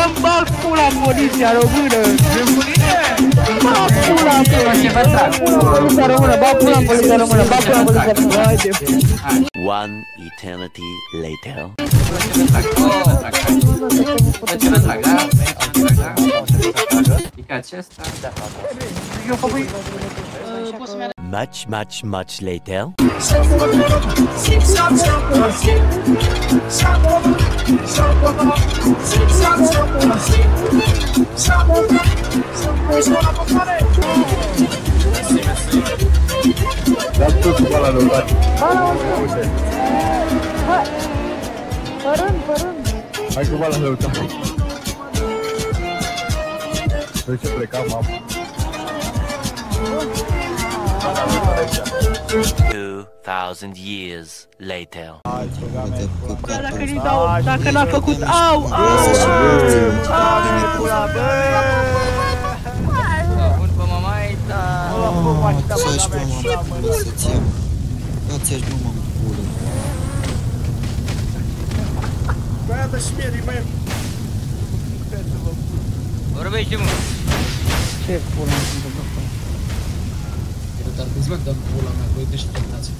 Îmi bag pula în poliția română! Bag pula în poliția română! Bag pula în poliția română! Bag pula în poliția română! Haide! One eternity later. Facem trag, da? E ca acesta? Much later. Dá tudo com bala no bar. Hai cu bala meu, tá? Deixa eu plecar o mapa. 2000 years later. Dacă nu-i dau, dacă n-a făcut, au! Bun pe mamaita. Să-și mă, să-ți iau. Da-ți-aș mă, pulă. Băiată șmerii, mă! Vorbește, mă. Ce pula mea sunt, bă? Dar îți bag, dar pula mea, voi deșteptați.